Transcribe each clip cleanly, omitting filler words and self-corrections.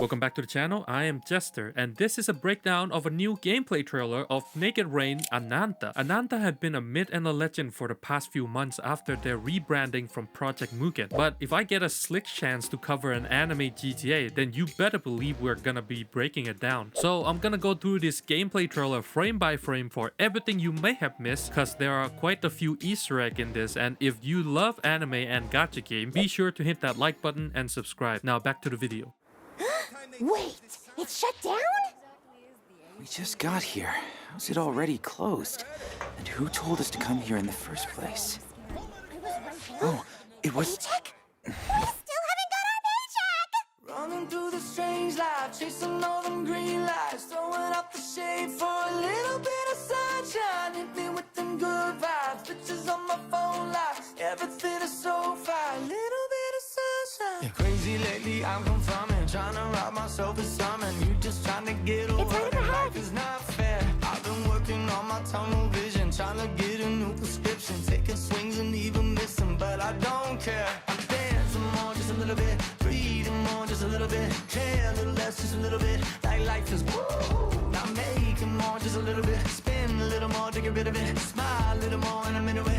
Welcome back to the channel, I am Jester, and this is a breakdown of a new gameplay trailer of Naked Rain Ananta. Ananta had been a myth and a legend for the past few months after their rebranding from Project Mugen. But if I get a slick chance to cover an anime GTA, then you better believe we're gonna be breaking it down. So I'm gonna go through this gameplay trailer frame by frame for everything you may have missed, cause there are quite a few Easter eggs in this, and if you love anime and gacha game, be sure to hit that like button and subscribe. Now back to the video. Wait, it's shut down? We just got here. How's it already closed? And who told us to come here in the first place? Oh, it was... Paycheck? We still haven't got our paycheck! Running through the strange life, chasing all them green lights, throwing up the shade for a little bit of sunshine. Hit me with them good vibes, pictures on my phone lights, everything is so fine, little bit of sunshine. Yeah, crazy lately, I'm confirming, trying to rob myself of something. You just trying to get over right ahead. life is not fair. I've been working on my tunnel vision, trying to get a new prescription, taking swings and even missing, but I don't care. I'm dancing more, just a little bit, breathing more, just a little bit, care a little less, just a little bit, like life is woo. Now making more, just a little bit, spin a little more to get rid of it, smile a little more in a minute with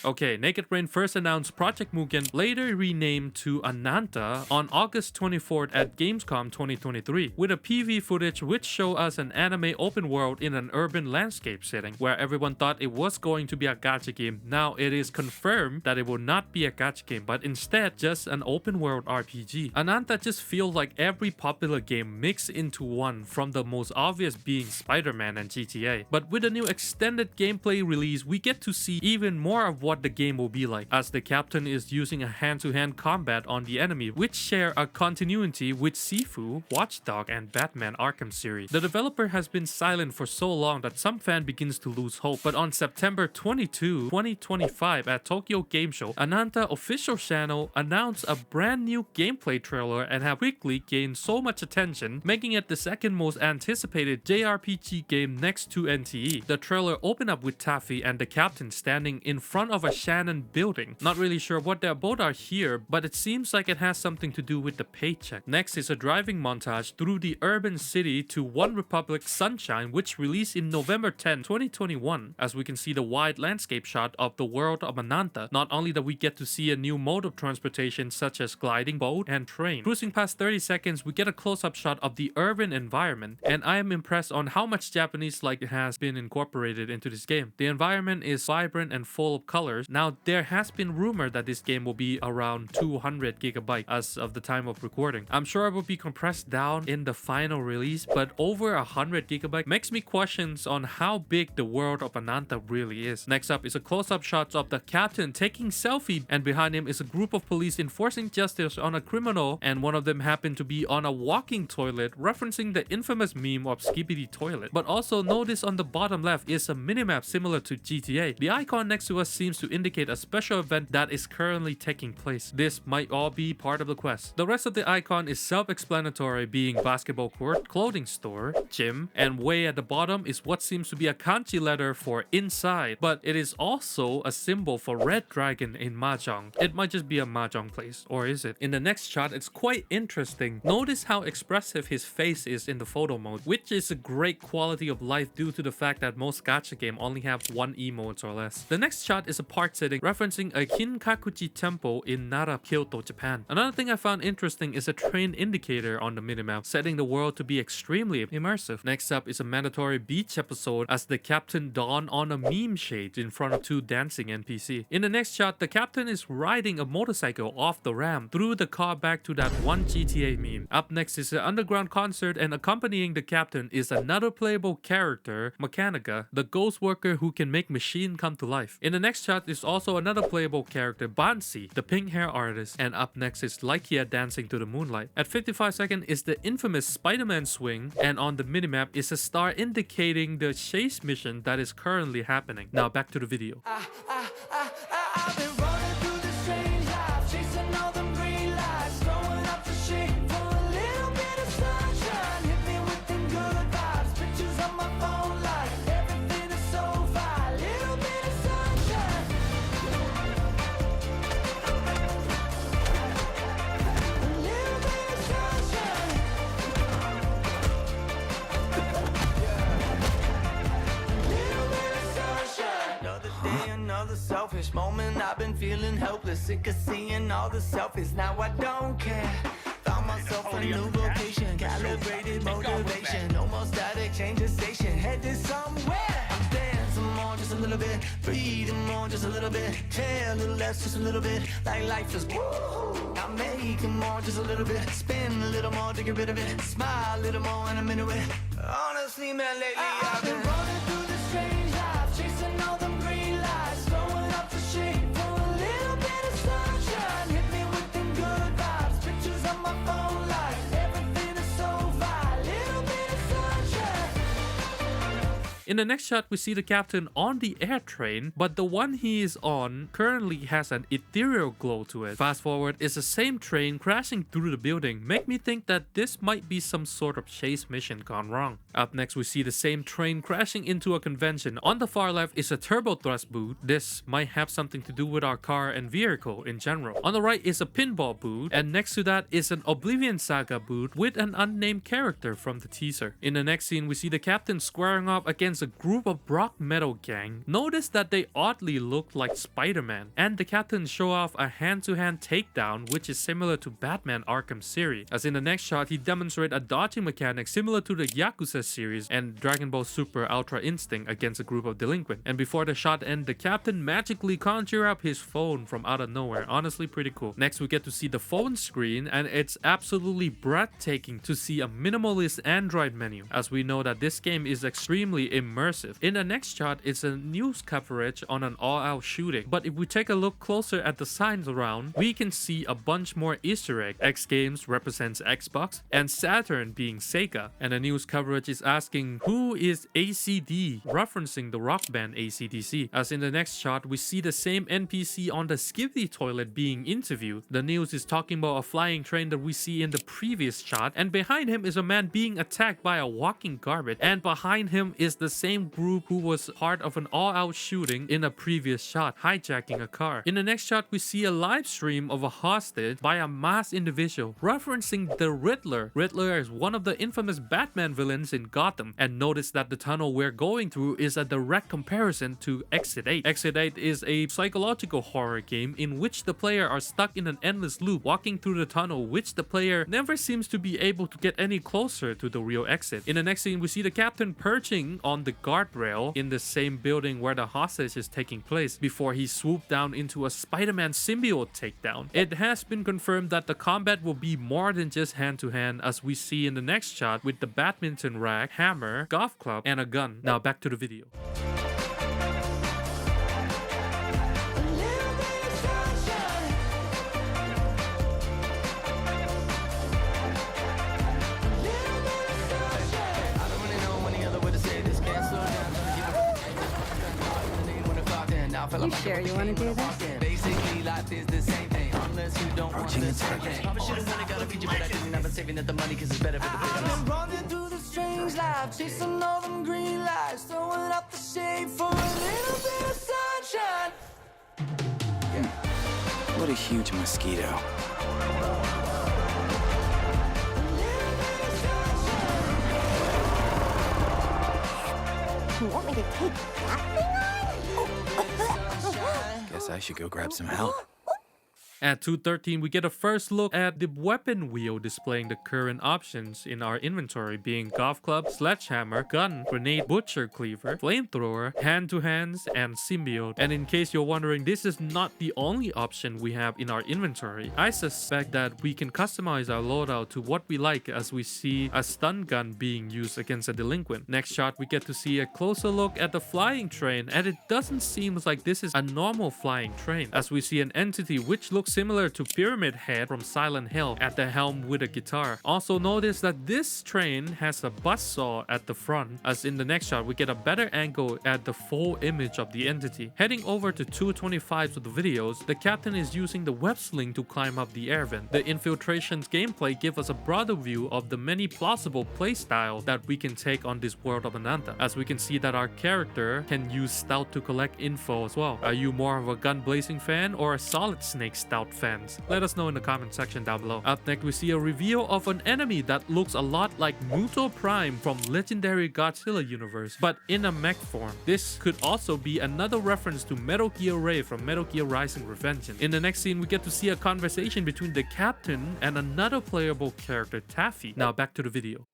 Okay, Naked Rain first announced Project Mugen, later renamed to Ananta, on August 24th at Gamescom 2023, with a PV footage which show us an anime open world in an urban landscape setting, where everyone thought it was going to be a gacha game. Now it is confirmed that it will not be a gacha game, but instead just an open world RPG. Ananta just feels like every popular game mixed into one, from the most obvious being Spiderman and GTA. But with a new extended gameplay release, we get to see even more of what the game will be like, as the captain is using a hand-to-hand combat on the enemy, which share a continuity with Sifu, Watchdog, and Batman Arkham series. The developer has been silent for so long that some fan begins to lose hope, but on September 22, 2025 at Tokyo Game Show, Ananta official channel announced a brand new gameplay trailer and have quickly gained so much attention, making it the second most anticipated JRPG game next to NTE. The trailer opened up with Taffy and the captain standing in front of a Shannon building. Not really sure what their boat are here, but it seems like it has something to do with the paycheck. Next is a driving montage through the urban city to One Republic Sunshine, which released in November 10, 2021, as we can see the wide landscape shot of the world of Ananta. Not only that we get to see a new mode of transportation such as gliding boat and train. Cruising past 30 seconds, we get a close-up shot of the urban environment, and I am impressed on how much Japanese like has been incorporated into this game. The environment is vibrant and full of colors. Now, there has been rumor that this game will be around 200 gigabytes as of the time of recording. I'm sure it will be compressed down in the final release, but over 100 gigabytes makes me questions on how big the world of Ananta really is. Next up is a close-up shots of the captain taking selfie, and behind him is a group of police enforcing justice on a criminal, and one of them happened to be on a walking toilet, referencing the infamous meme of Skibidi toilet. But also notice on the bottom left is a minimap similar to GTA. The icon next to us seems to indicate a special event that is currently taking place. This might all be part of the quest. The rest of the icon is self-explanatory, being basketball court, clothing store, gym, and way at the bottom is what seems to be a kanji letter for inside, but it is also a symbol for red dragon in mahjong. It might just be a mahjong place, or is it? In the next shot, it's quite interesting. Notice how expressive his face is in the photo mode, which is a great quality of life due to the fact that most gacha game only have one emotes or less. The next shot is a park setting referencing a Kinkakuji temple in Nara, Kyoto, Japan. Another thing I found interesting is a train indicator on the minimap, setting the world to be extremely immersive. Next up is a mandatory beach episode as the captain don on a meme shade in front of two dancing NPC. In the next shot, the captain is riding a motorcycle off the ramp through the car back to that one GTA meme. Up next is an underground concert, and accompanying the captain is another playable character, Mechanica, the ghost worker who can make machine come to life. In the next shot is also another playable character, Bansi, the pink hair artist, and up next is Lykia dancing to the moonlight. At 55 seconds is the infamous Spiderman swing, and on the minimap is a star indicating the chase mission that is currently happening. Now back to the video. I've been running through the strange life, chasing all them green lights, throwing up the shade for a little bit of sunshine. Hit me with them good vibes, pictures on my phone light, everything is so fine, little bit of sunshine. A little bit of sunshine. selfish moment. I've been feeling helpless, sick of seeing all the selfies. Now I don't care. Found myself a new vocation, calibrated motivation. No more static, change the station, headed somewhere. I'm dancing more, just a little bit. Breathing more, just a little bit. Care a little less, just a little bit. Like life is woo. I'm making more, just a little bit. Spin a little more to get rid of it. Smile a little more and I'm into it. Honestly, man, lately I've been running through this strange life, chasing all them green lights, throwing up the shade for a little bit of sunshine. Hit me with them good vibes, pictures on my phone like everything is so fine. Little bit of sunshine. In the next shot, we see the captain on the air train, but the one he is on currently has an ethereal glow to it. Fast forward, it's the same train crashing through the building. Make me think that this might be some sort of chase mission gone wrong. Up next, we see the same train crashing into a convention. On the far left is a turbo thrust booth. This might have something to do with our car and vehicle in general. On the right is a pinball booth, and next to that is an Oblivion Saga booth with an unnamed character from the teaser. In the next scene, we see the captain squaring off against a group of rock metal gang. Notice that they oddly look like Spiderman, and the captain show off a hand-to-hand takedown which is similar to Batman Arkham series. As in the next shot, he demonstrates a dodging mechanic similar to the Yakuza series and Dragon Ball Super Ultra Instinct against a group of delinquents. And before the shot ends, the captain magically conjure up his phone from out of nowhere. Honestly pretty cool. Next, we get to see the phone screen, and it's absolutely breathtaking to see a minimalist Android menu, as we know that this game is extremely immersive. In the next shot, it's a news coverage on an all-out shooting, but if we take a look closer at the signs around, we can see a bunch more Easter eggs. X Games represents Xbox, and Saturn being Sega. And the news coverage is asking, who is ACD, referencing the rock band AC/DC. As in the next shot, we see the same NPC on the Skibidi toilet being interviewed. The news is talking about a flying train that we see in the previous shot, and behind him is a man being attacked by a walking garbage, and behind him is the same group who was part of an all-out shooting in a previous shot, hijacking a car. In the next shot, we see a live stream of a hostage by a masked individual, referencing the Riddler. Riddler is one of the infamous Batman villains in Gotham, and notice that the tunnel we're going through is a direct comparison to Exit 8. Exit 8 is a psychological horror game in which the player are stuck in an endless loop, walking through the tunnel, which the player never seems to be able to get any closer to the real exit. In the next scene, we see the captain perching on the guardrail in the same building where the hostage is taking place before he swooped down into a Spider-Man symbiote takedown. It has been confirmed that the combat will be more than just hand-to-hand, as we see in the next shot with the badminton rack, hammer, golf club, and a gun. Now back to the video. You sure you want to do this? Basically, life is the same thing unless you don't want the same thing. Probably should have wanted, gotta feed you, but I didn't. I've been saving up the money because it's better for the business. I've been running through the strange life, chasing all them green lights, throwing up the shade for a little bit of sunshine. What a huge mosquito. You want me to take that thing on? Guess I should go grab some help. At 2:13, we get a first look at the weapon wheel displaying the current options in our inventory, being golf club, sledgehammer, gun, grenade, butcher cleaver, flamethrower, hand-to-hands, and symbiote. And in case you're wondering, this is not the only option we have in our inventory. I suspect that we can customize our loadout to what we like, as we see a stun gun being used against a delinquent. Next shot, we get to see a closer look at the flying train, and it doesn't seem like this is a normal flying train, as we see an entity which looks similar to Pyramid Head from Silent Hill at the helm with a guitar. Also notice that this train has a buzzsaw at the front, as in the next shot we get a better angle at the full image of the entity. Heading over to 225 of the videos, the captain is using the web sling to climb up the air vent. The infiltration's gameplay gives us a broader view of the many plausible playstyles that we can take on this world of Ananta, as we can see that our character can use stealth to collect info as well. Are you more of a gun blazing fan or a Solid Snake style stout fans? Let us know in the comment section down below. Up next, we see a reveal of an enemy that looks a lot like Muto Prime from legendary Godzilla universe, but in a mech form. This could also be another reference to Metal Gear Ray from Metal Gear Rising: Revengeance. In the next scene, we get to see a conversation between the captain and another playable character, Taffy. Now back to the video.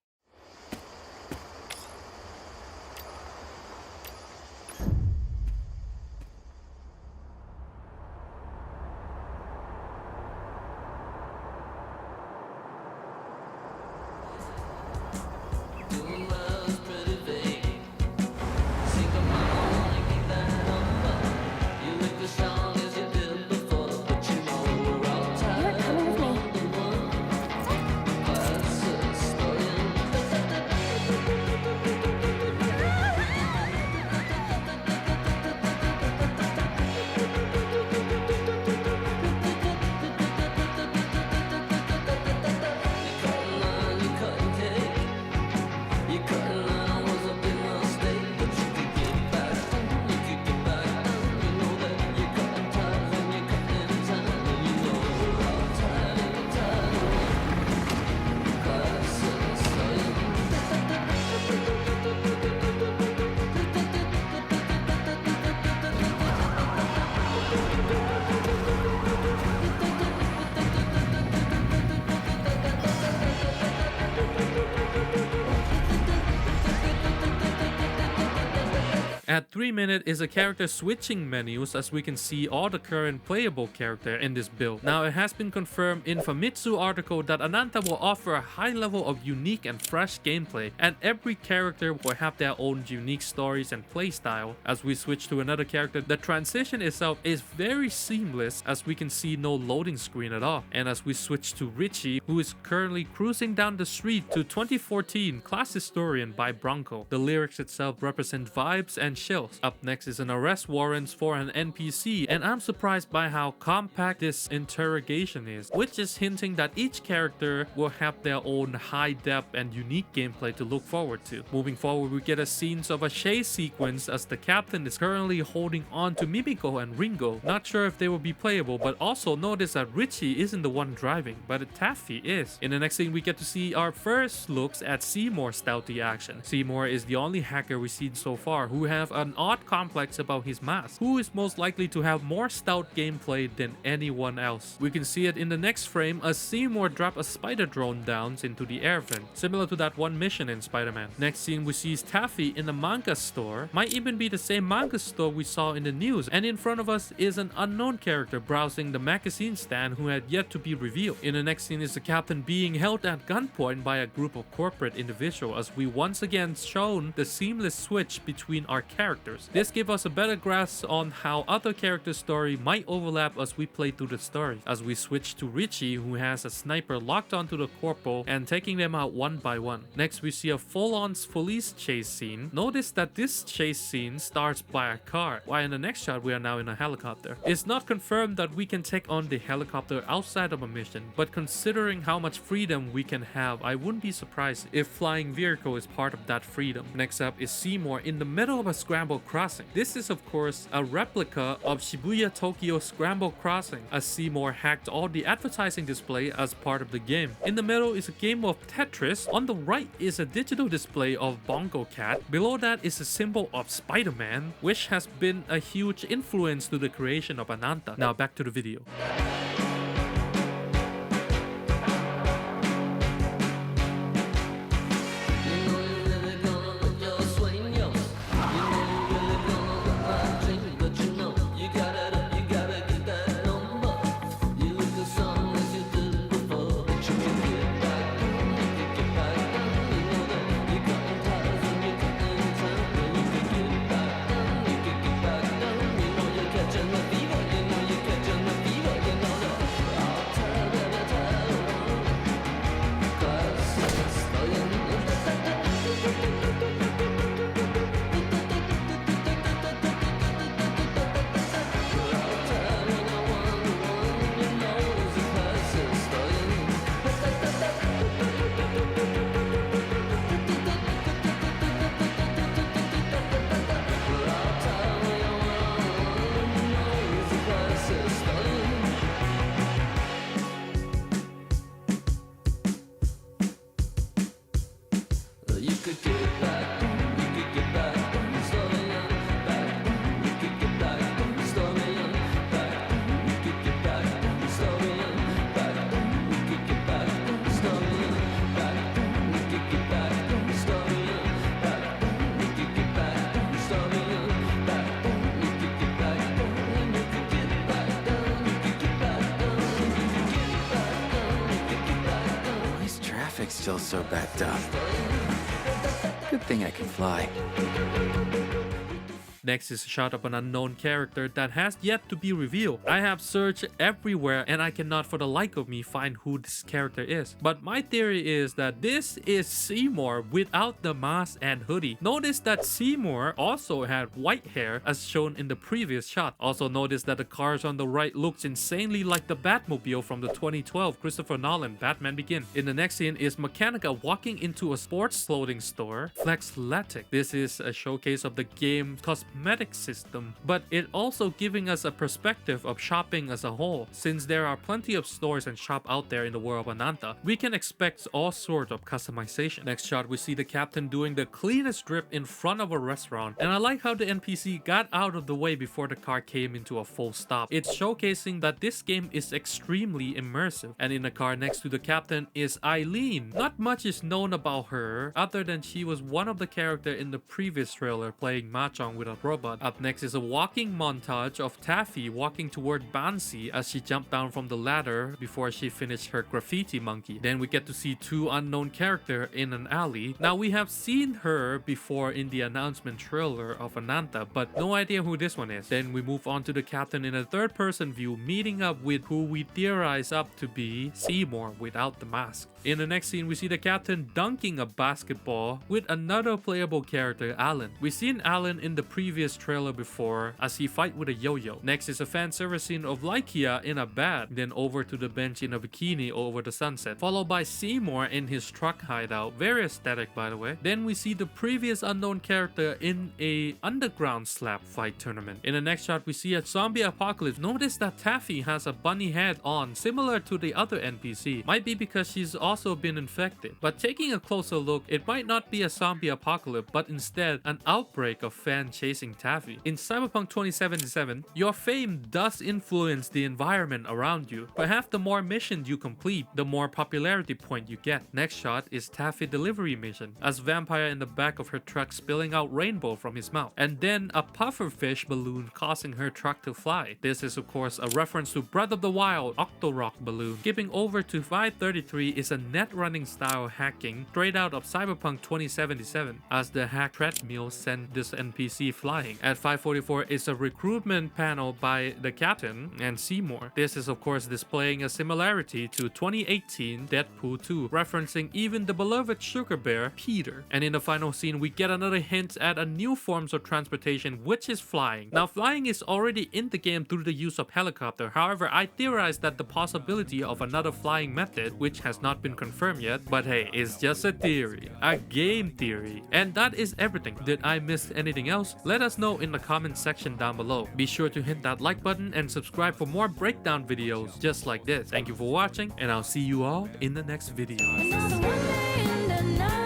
You're coming with me. At 3 minutes is a character switching menus, as we can see all the current playable character in this build. Now it has been confirmed in Famitsu article that Ananta will offer a high level of unique and fresh gameplay, and every character will have their own unique stories and playstyle. As we switch to another character, the transition itself is very seamless, as we can see no loading screen at all. And as we switch to Richie, who is currently cruising down the street to 2014 Class Historian by Bronco. The lyrics itself represent vibes and chills. Up next is an arrest warrant for an NPC, and I'm surprised by how compact this interrogation is, which is hinting that each character will have their own high depth and unique gameplay to look forward to. Moving forward, we get a scenes of a chase sequence as the captain is currently holding on to Mimiko and Ringo. Not sure if they will be playable, but also notice that Richie isn't the one driving, but Taffy is. In the next scene, we get to see our first looks at Seymour stealthy action. Seymour is the only hacker we've seen so far who have an odd complex about his mask, who is most likely to have more stealth gameplay than anyone else. We can see it in the next frame as Seymour drop a spider drone down into the air vent, similar to that one mission in Spider-Man. Next scene, we see Taffy in the manga store, might even be the same manga store we saw in the news, and in front of us is an unknown character browsing the magazine stand who had yet to be revealed. In the next scene is the captain being held at gunpoint by a group of corporate individuals, as we once again shown the seamless switch between our characters. This gives us a better grasp on how other characters' story might overlap as we play through the story. As we switch to Richie, who has a sniper locked onto the corporal and taking them out one by one. Next, we see a full-on police chase scene. Notice that this chase scene starts by a car, while in the next shot we are now in a helicopter. It's not confirmed that we can take on the helicopter outside of a mission, but considering how much freedom we can have, I wouldn't be surprised if flying vehicle is part of that freedom. Next up is Seymour in the middle of a Scramble crossing. This is of course a replica of Shibuya Tokyo Scramble crossing, as Seymour hacked all the advertising display as part of the game. In the middle is a game of Tetris. On the right is a digital display of Bongo Cat. Below that is a symbol of Spider-Man, which has been a huge influence to the creation of Ananta. Now back to the video. traffic's still so backed up. Good thing I can fly. Next is a shot of an unknown character that has yet to be revealed. I have searched everywhere and I cannot for the life of me find who this character is. But my theory is that this is Seymour without the mask and hoodie. Notice that Seymour also had white hair as shown in the previous shot. Also notice that the cars on the right looks insanely like the Batmobile from the 2012 Christopher Nolan Batman Begins. In the next scene is Mechanica walking into a sports clothing store, Flexletic. This is a showcase of the game's cosmetic system, but it also giving us a perspective of shopping as a whole. Since there are plenty of stores and shop out there in the world of Ananta, we can expect all sorts of customization. Next shot, we see the captain doing the cleanest drip in front of a restaurant, and I like how the NPC got out of the way before the car came into a full stop. It's showcasing that this game is extremely immersive. And in the car next to the captain is Eileen. Not much is known about her other than she was one of the characters in the previous trailer playing mahjong with a robot. Up next is a walking montage of Taffy walking toward Bansi as she jumped down from the ladder before she finished her graffiti monkey. Then we get to see two unknown characters in an alley. Now we have seen her before in the announcement trailer of Ananta, but no idea who this one is. Then we move on to the captain in a third person view meeting up with who we theorize up to be Seymour without the mask. In the next scene, we see the captain dunking a basketball with another playable character, Alan. We've seen Alan in the previous trailer before as he fight with a yo-yo. Next is a fan service scene of Lykia in a bed, then over to the bench in a bikini over the sunset, followed by Seymour in his truck hideout. Very aesthetic, by the way. Then we see the previous unknown character in a underground slap fight tournament. In the next shot, we see a zombie apocalypse. Notice that Taffy has a bunny head on, similar to the other NPC. Might be because she's also been infected. But taking a closer look, it might not be a zombie apocalypse, but instead an outbreak of fans chasing Taffy. In Cyberpunk 2077, your fame does influence the environment around you. Perhaps the more missions you complete, the more popularity point you get. Next shot is Taffy delivery mission, as vampire in the back of her truck spilling out rainbow from his mouth, and then a pufferfish balloon causing her truck to fly. This is of course a reference to Breath of the Wild Octorok balloon. Skipping over to 533 is a net running style hacking straight out of Cyberpunk 2077, as the hack treadmill sent this NPC flying. At 544 is a recruitment panel by the captain and Seymour. This is of course displaying a similarity to 2018 Deadpool 2, referencing even the beloved sugar bear Peter. And in the final scene, we get another hint at a new forms of transportation, which is flying. Now flying is already in the game through the use of helicopter. However, I theorize that the possibility of another flying method, which has not been confirmed yet, but hey, it's just a theory, a game theory. And that is everything. Did I miss anything else? Let us know in the comment section down below. Be sure to hit that like button and subscribe for more breakdown videos just like this. Thank you for watching, and I'll see you all in the next video. Another one day and another